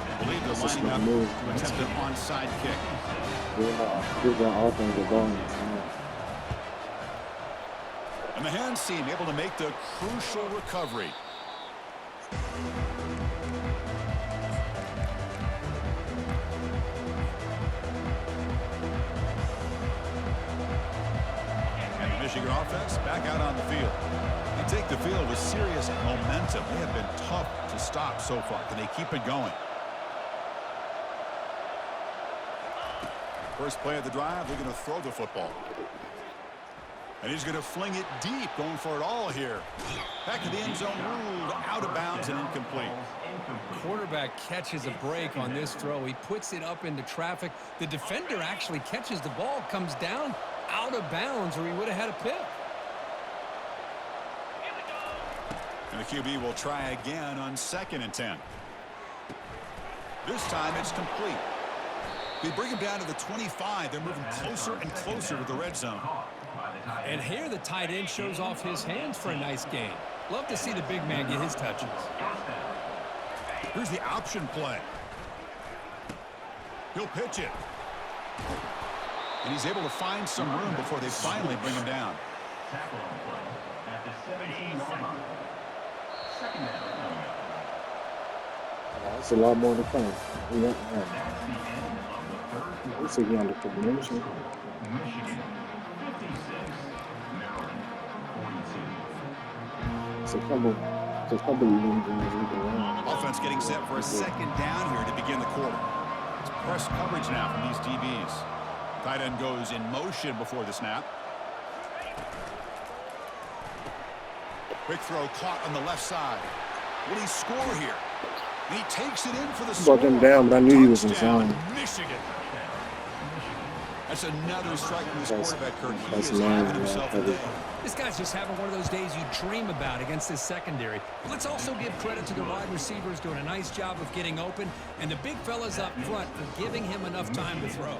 I believe they're That's lining a up move. to attempt an onside kick. Give that offensive ball. And the hands team able to make the crucial recovery. And the Michigan offense back out on the field. They take the field with serious momentum. They have been tough to stop so far. Can they keep it going? First play of the drive, they're going to throw the football. And he's going to fling it deep, going for it all here. Back to the end zone, ruled out of bounds and incomplete. Quarterback catches a break on this throw. He puts it up into traffic. The defender actually catches the ball, comes down out of bounds, or he would have had a pick. And the QB will try again on 2nd and 10. This time it's complete. They bring him down to the 25. They're moving closer and closer to the red zone. And here the tight end shows off his hands for a nice gain. Love to see the big man get his touches. Here's the option play. He'll pitch it. And he's able to find some room before they finally bring him down. It's a lot more to come. Looks like you're under promotion. It's a couple of them around. Offense getting set for a 2nd down here to begin the quarter. It's press coverage now from these DBs. Tight end goes in motion before the snap. Quick throw caught on the left side. Will he score here? And he takes it in for the score. Brought them down, but I knew he was in Touchdown, zone. Michigan. That's another strike from this quarterback, Kirk. He That's is nice, having himself a man. day. This guy's just having one of those days you dream about against this secondary. Let's also give credit to the wide receivers doing a nice job of getting open, and the big fellas up front for giving him enough time to throw.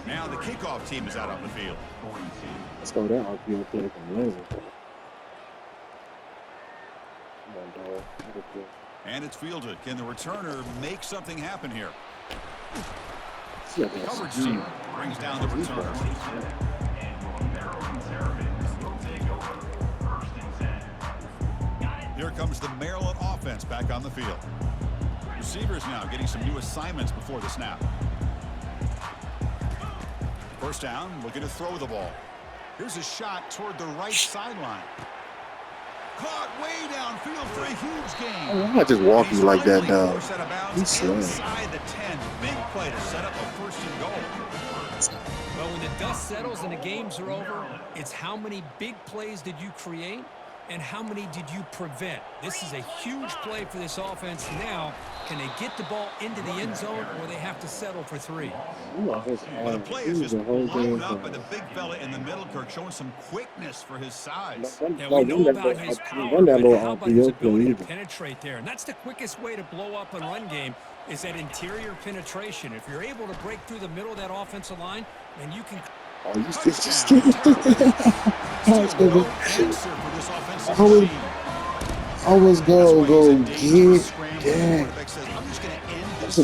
Now the kickoff team is out on the field. Let's go that RPO play from Lindsay. Come on, dog. And it's fielded. Can the returner make something happen here? Yeah, Coverage team brings down the returner. Here comes the Maryland offense back on the field. Receivers now getting some new assignments before the snap. First down, looking to throw the ball. Here's a shot toward the right sideline. Caught way downfield for a huge gain. I'm not just walk you like that, dog. Forced out of bounds He's slow. inside the 10. Big play to set up a 1st and goal. Well, when the dust settles and the games are over, it's how many big plays did you create and how many did you prevent? This is a huge play for this offense. Now, can they get the ball into the end zone or they have to settle for 3? Well, the play is just blown up by the big fella in the middle, Kirk, showing some quickness for his size. And we know about his power, but how about his ability to penetrate there? And that's the quickest way to blow up a run game is that interior penetration. If you're able to break through the middle of that offensive line, then you can... Oh, you just I was gonna go get that. That's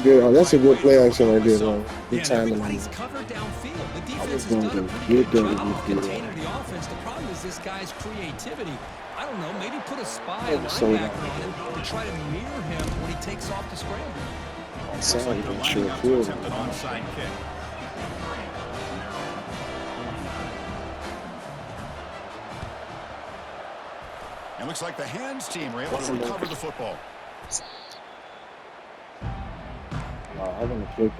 a good play action right there, though. Good timing. Everybody's covered downfield. The I was defense has gonna done a go pretty get good that job if of you did containing the offense. The problem is this guy's creativity. I don't know, maybe put a spy Yeah, so linebacker on him to try to mirror him when he takes off the scramble. Looks like they're lining up to attempt an onside kick. It looks like the hands team were able to recover the football. I'm gonna kick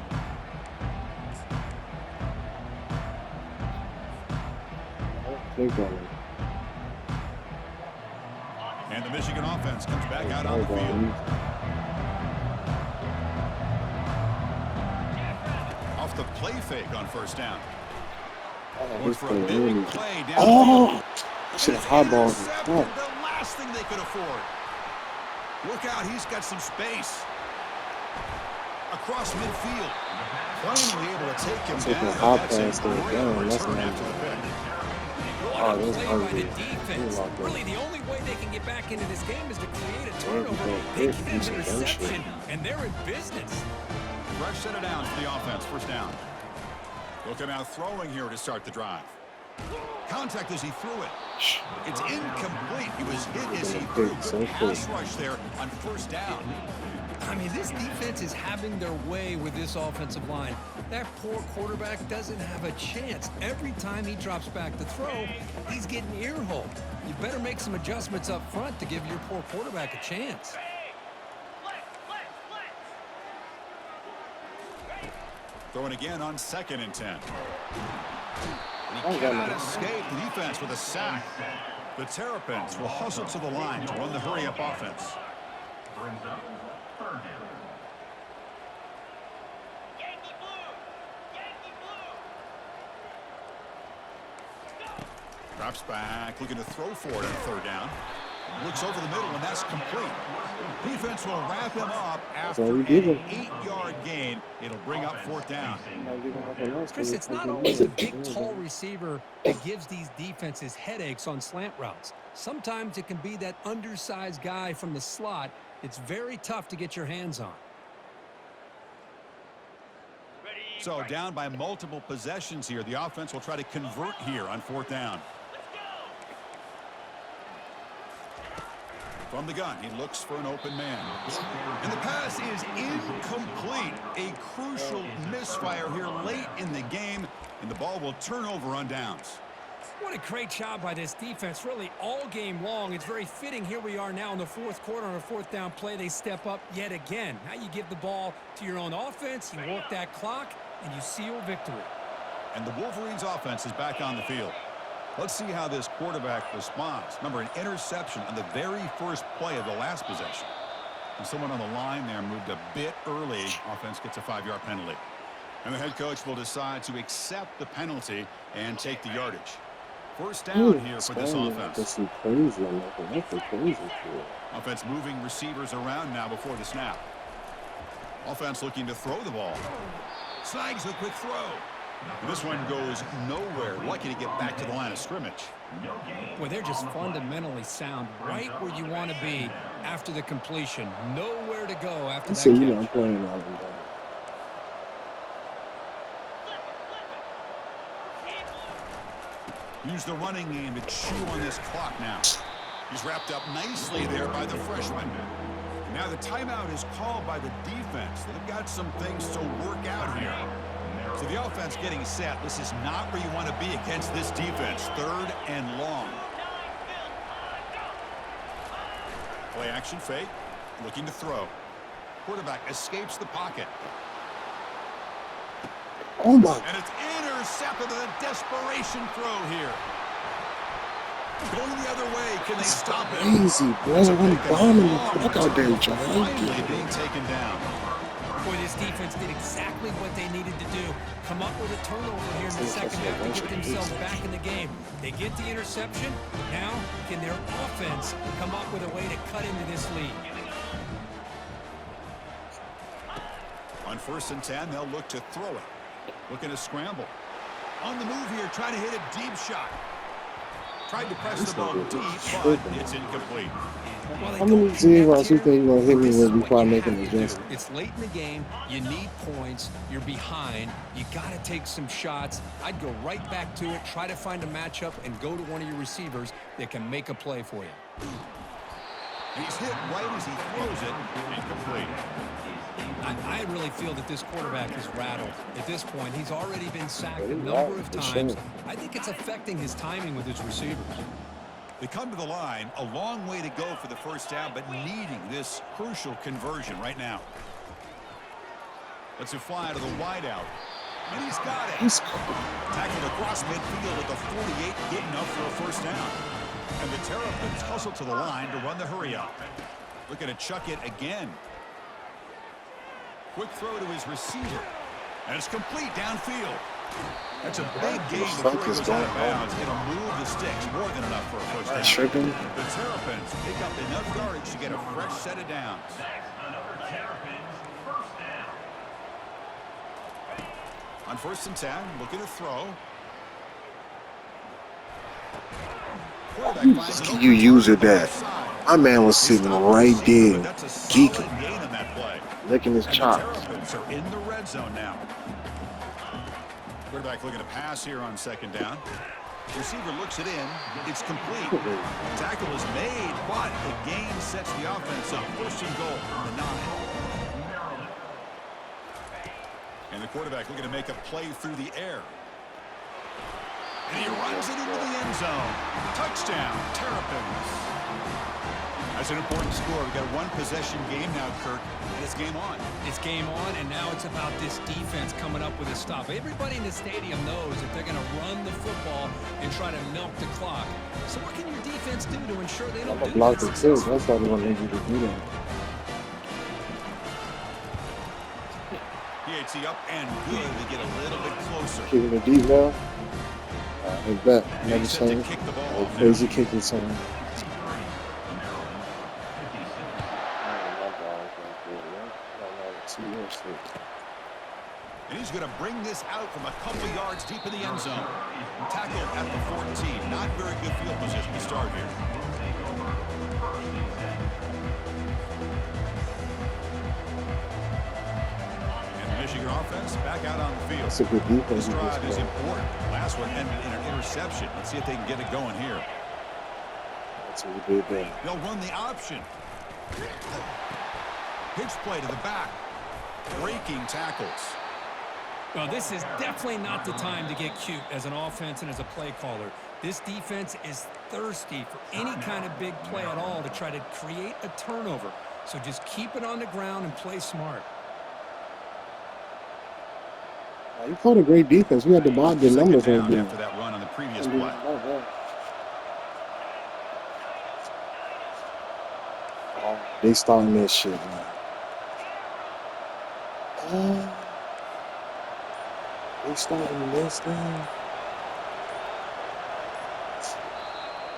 him. And the Michigan offense comes back out on the field. Off the play fake on 1st down. Going for a big play down. Oh! Should have highballed him. The last thing they could afford. Look out, he's got some space. across midfield. Finally able to take him Taking down. high That's a pass there. great Damn, that's return not after the pick. What Oh, a that's play by the ugly. defense. Like that. Really, the only way they can get back into this game is to create a Yeah, turnover. because They this get an is some dumb shit. interception, and they're in business. Fresh set of downs for the offense. First down. They'll come out throwing here to start the drive. Contact as he threw it. It's incomplete. He was hit as he threw. Good pass rush there on first down. I mean, this defense is having their way with this offensive line. That poor quarterback doesn't have a chance. Every time he drops back to throw, he's getting ear-holed. You better make some adjustments up front to give your poor quarterback a chance. Throwing again on 2nd and 10. Oh, He yeah, cannot man. escape the defense with a sack. The Terrapins will hustle to the line to run the hurry-up offense. Drops back, looking to throw for it on third down. Looks over the middle, and that's complete. Defense will wrap him up after all an you give him. 8-yard gain. It'll bring up fourth down. Chris, it's not always a big, tall receiver that gives these defenses headaches on slant routes. Sometimes it can be that undersized guy from the slot. It's very tough to get your hands on. So down by multiple possessions here. The offense will try to convert here on fourth down. From the gun, he looks for an open man. And the pass is incomplete. A crucial misfire here late in the game, and the ball will turn over on downs. What a great job by this defense, really all game long. It's very fitting. Here we are now in the fourth quarter on a fourth down play. They step up yet again. Now you give the ball to your own offense, you work that clock, and you seal victory. And the Wolverines offense is back on the field. Let's see how this quarterback responds. Remember, an interception on the very first play of the last possession. And someone on the line there moved a bit early. Offense gets a 5-yard penalty. And the head coach will decide to accept the penalty and take the yardage. First down here for this offense. That's crazy. That's a crazy shit. Offense moving receivers around now before the snap. Offense looking to throw the ball. Snags a quick throw. And this one goes nowhere. Lucky to get back to the line of scrimmage. Boy, they're just fundamentally sound, right where you want to be after the completion. Nowhere to go after that So, you know, catch. I'm playing all of them. Use the running game to chew on this clock now. He's wrapped up nicely there by the freshman. Now the timeout is called by the defense. They've got some things to work out here. So the offense getting set. This is not where you want to be against this defense. Third and long. Play action fake. Looking to throw. Quarterback escapes the pocket. Oh my! And it's intercepted with a desperation throw here. Going the other way. Can they stop it? Crazy, bro. I'm bombing the fuck out there, John. Finally being taken down. Boy, this defense did exactly what they needed to do. Come up with a turnover here in the second half to get themselves back in the game. They get the interception. Now, can their offense come up with a way to cut into this lead? On 1st and 10, they'll look to throw it. Looking to scramble. On the move here, trying to hit a deep shot. Tried to press the ball deep, but it's incomplete. Well, How many zeros you think you're going to hit me with before I make an adjustment? It's late in the game. You need points. You're behind. You got to take some shots. I'd go right back to it, try to find a matchup, and go to one of your receivers that can make a play for you. He's hit right as he throws it. Incomplete. I really feel that this quarterback is rattled. At this point, he's already been sacked a number of times. I think it's affecting his timing with his receivers. They come to the line, a long way to go for the first down, but needing this crucial conversion right now. Let's it fly to the wideout. And he's got it. Tackled across midfield at the 48, good enough for a first down. And the Terrapins hustle to the line to run the hurry up. Looking to chuck it again. Quick throw to his receiver. And it's complete downfield. That's a big gain before he goes out of bounds. It'll move the sticks more than enough for a first down. Tripping. The Terrapins pick up enough yardage to get a fresh set of downs. On 1st and 10, looking to throw. Quarterback finds an You open use target it on the that. left side. My man was He sitting stopped the right receiver, there, but that's a solid geeking, gain on that play. licking his And the chops. Terrapins are in the red zone now. Quarterback looking to pass here on 2nd down. Receiver looks it in. It's complete. Tackle is made, but the gain sets the offense up. 1st and goal from the 9. And the quarterback looking to make a play through the air. And he runs it into the end zone. Touchdown, Terrapins. That's an important score. We've got a 1-possession game now, Kirk, and it's game on. It's game on, and now it's about this defense coming up with a stop. Everybody in the stadium knows that they're going to run the football and try to milk the clock. So what can your defense do to ensure they don't I'm do blocked that it too. successfully? That's why they want to do that. PAT up and good to get a little bit closer. Kicking the deep now. His back. And Another he's set to same. kick the ball A off now. crazy kick return. And he's going to bring this out from a couple yards deep in the end zone. Tackled at the 14. Not very good field position to start here. And the Michigan offense back out on the field. That's a good defense. This drive is important. Last one ended in an interception. Let's see if they can get it going here. That's what we did there. They'll run the option. Pitch play to the back. Breaking tackles. Well, this is definitely not the time to get cute as an offense and as a play caller. This defense is thirsty for any kind of big play at all to try to create a turnover. So just keep it on the ground and play smart. You called a great defense. We had to buy the Second numbers right down there. after that run on the previous play. They starting that shit, man. They starting this thing.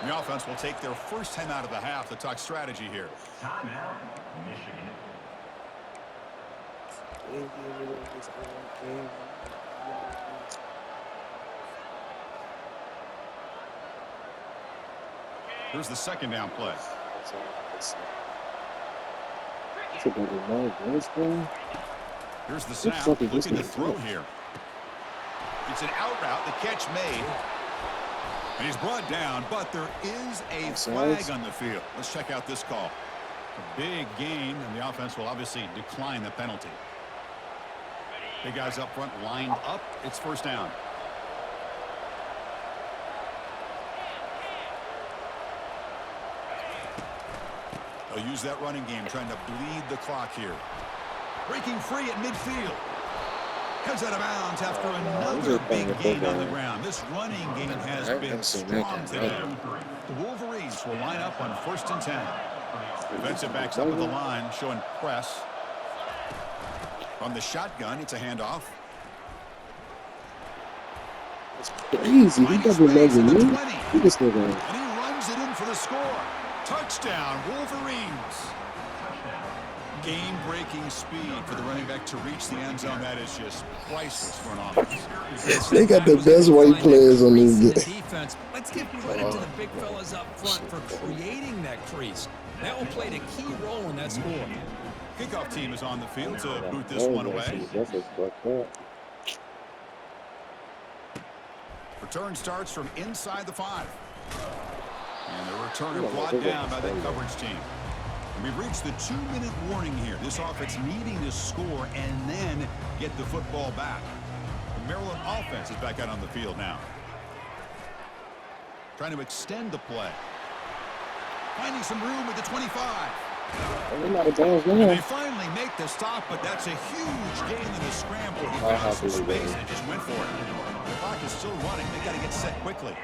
The offense will take their first time out of the half to talk strategy here. Timeout, Michigan. Here's the 2nd down play. It's a better night, this thing. Here's the snap. something this Looking to is throw good. here. It's an out route. The catch made. And he's brought down, but there is a flag on the field. Let's check out this call. A big gain, and the offense will obviously decline the penalty. Big guys up front lined up. It's 1st down. They'll use that running game, trying to bleed the clock here. Breaking free at midfield. Heads out of bounds after another big gain on the ground. This running game has been strong today. The Wolverines will line up on 1st and 10. Defensive backs up at the line, showing press. On the shotgun, it's a handoff. It's crazy. He double legged me. He just nigga. And he runs it in for the score. Touchdown, Wolverines. Game-breaking speed for the running back to reach the end zone. That is just priceless for an offense. They got the best white players on this game. Defense. Let's give credit to the big fellas up front for creating that crease. That one played a key role in that score. Kickoff team is on the field to boot this one away. Return starts from inside the 5. And the returner brought down by the coverage team. And we've reached the 2-minute warning here. This offense needing to score and then get the football back. The Maryland offense is back out on the field now. Trying to extend the play. Finding some room at the 25. And they finally make the stop, but that's a huge gain in the scramble. He found some space and just went for it. The clock is still running. They got to get set quickly.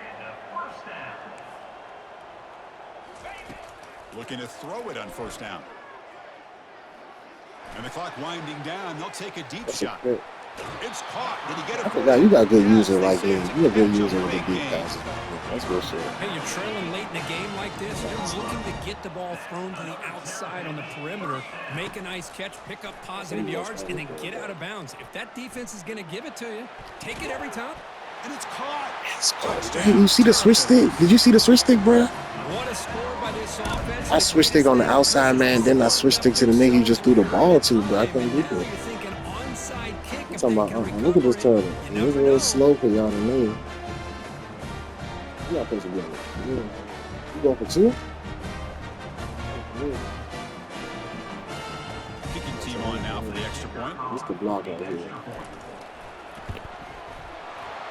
Looking to throw it on 1st down. And the clock winding down. They'll take a deep shot. It's caught. Did he get it? I forgot you got good user like me. You're a good user with the deep passes. That's good shit. Hey, you're trailing late in a game like this. You're looking to get the ball thrown to the outside on the perimeter, make a nice catch, pick up positive yards, and then get out of bounds. If that defense is going to give it to you, take it every time. And it's caught. Hey, you see the switch stick? Did you see the switch stick, bro? What a score by this offense. I switched stick on the outside, man. Then I switched stick to the nigga you just threw the ball to, but I couldn't get Now it. you're thinking onside kick. I'm If talking they about, can look at this recover it, turtle. you It's never real know. slow for y'all to know. You're not supposed to be on it. You go for two? Kicking team on now for the extra point. What's the block out here?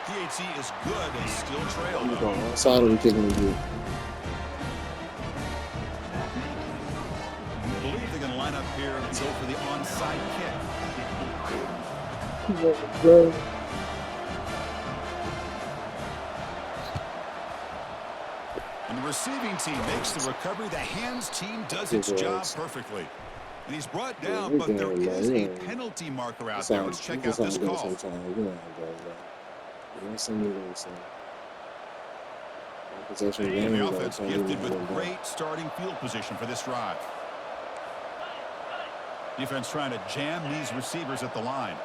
PHC is good and still trail, You though. go outside of the kicking the good. I believe they're going to line up here and go for the onside kick. And the receiving team makes the recovery. The hands team does its job perfectly. And he's brought down, but there is a penalty marker out there. Let's check out this call. Sometimes. You know how it goes, bro. You know, some niggas say, possession game, And you the gotta offense try to gifted win with that. great starting field position for this drive. Defense trying to jam these receivers at the line.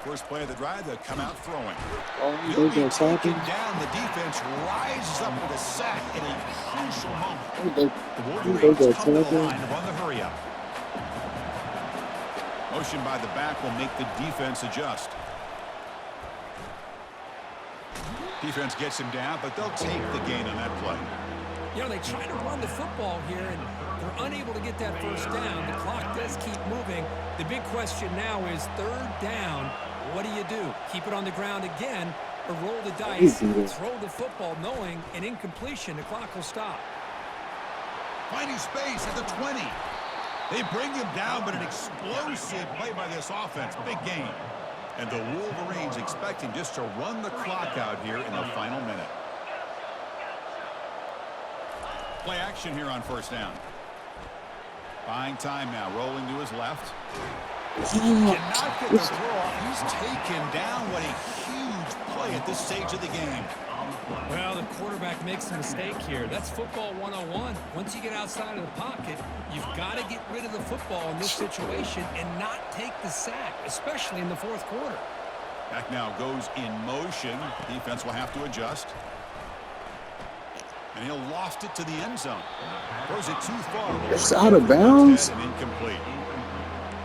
First play of the drive, they'll come out throwing. Oh, He'll they be got taken. taken down. The defense rises up with a sack in a crucial moment. They The Wolverines got come to the taken. line to run the hurry up. Motion by the back will make the defense adjust. Defense gets him down, but they'll take the gain on that play. You know, they try to run the football here, and they're unable to get that first down. The clock does keep moving. The big question now is third down. What do you do? Keep it on the ground again or roll the dice, throw the football knowing an incompletion, the clock will stop. Finding space at the 20. They bring him down, but an explosive play by this offense. Big game. And the Wolverines expecting just to run the clock out here in the final minute. Play action here on first down. Buying time now, rolling to his left. Cannot get the throw off. He's taken down. What a huge play at this stage of the game. Well, the quarterback makes a mistake here. That's football 101. Once you get outside of the pocket, you've got to get rid of the football in this situation and not take the sack, especially in the fourth quarter. Back now goes in motion. Defense will have to adjust. And he'll loft it to the end zone. Throws it too far. It's out of bounds. And incomplete.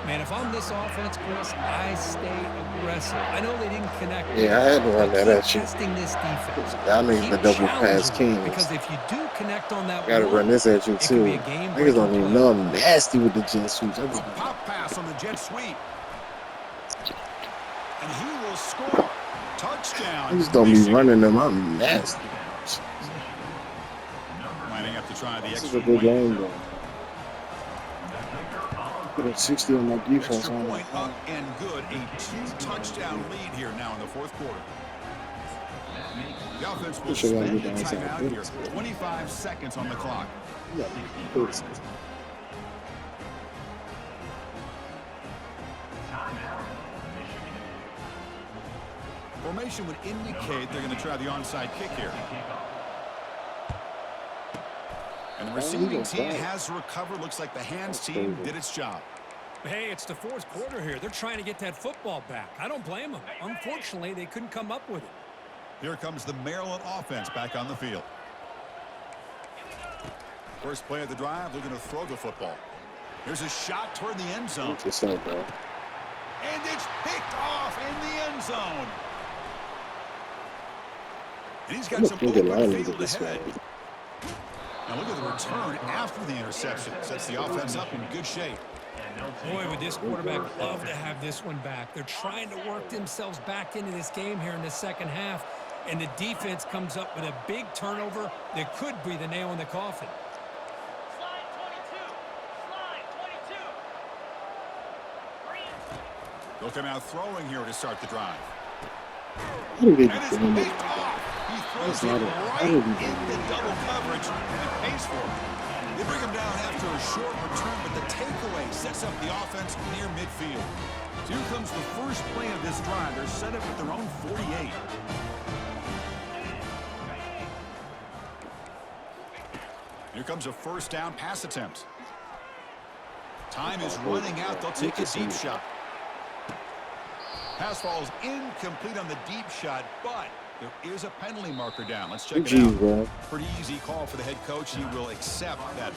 Man, if I'm this offense, Chris, I stay aggressive. I know they didn't connect. Yeah, I had to run that Keep at you. testing this defense. Y'all niggas Keep the double pass challenging, kings. because if you do connect on that Gotta one, run this at you it could too. be a Niggas game-breaking don't even play. know I'm nasty with the jet sweeps. I A just pop pass on the jet sweep. And he will score. Touchdown. don't be Michigan. running them. I'm nasty. Lining up to try the This is extra a good point. game though. Put a 60 on my defense. Extra On point up and good. A 2-touchdown lead here now in the fourth quarter. The offense will Sure gotta spend get the the timeout outside. here. 25 seconds on the clock. Yeah, Formation would indicate they're going to try the onside kick here. And the receiving team has recovered. Looks like the hands team did its job. Hey, it's the fourth quarter here. They're trying to get that football back. I don't blame them. Unfortunately, they couldn't come up with it. Here comes the Maryland offense back on the field. First play of the drive, they're going to throw the football. Here's a shot toward the end zone. It's up, bro. And it's picked off in the end zone. And he's got I'm some gonna think open of field this ahead. guy. Now look at the return after the interception. Sets the offense up in good shape. Boy, would this quarterback love to have this one back. They're trying to work themselves back into this game here in the second half, and the defense comes up with a big turnover that could be the nail in the coffin. They'll come out throwing here to start the drive. How did they And it's do picked that? off. He throws That's it not a- right how did he do into double coverage, and it pays for it. They bring him down after a short return, but the takeaway sets up the offense near midfield. So here comes the first play of this drive. They're set up at their own 48. Here comes a first down pass attempt. Time is running out. They'll take a deep shot. Pass falls incomplete on the deep shot, but there is a penalty marker down. Let's check it Jeez, out. bro. Pretty easy call for the head coach. He will accept that.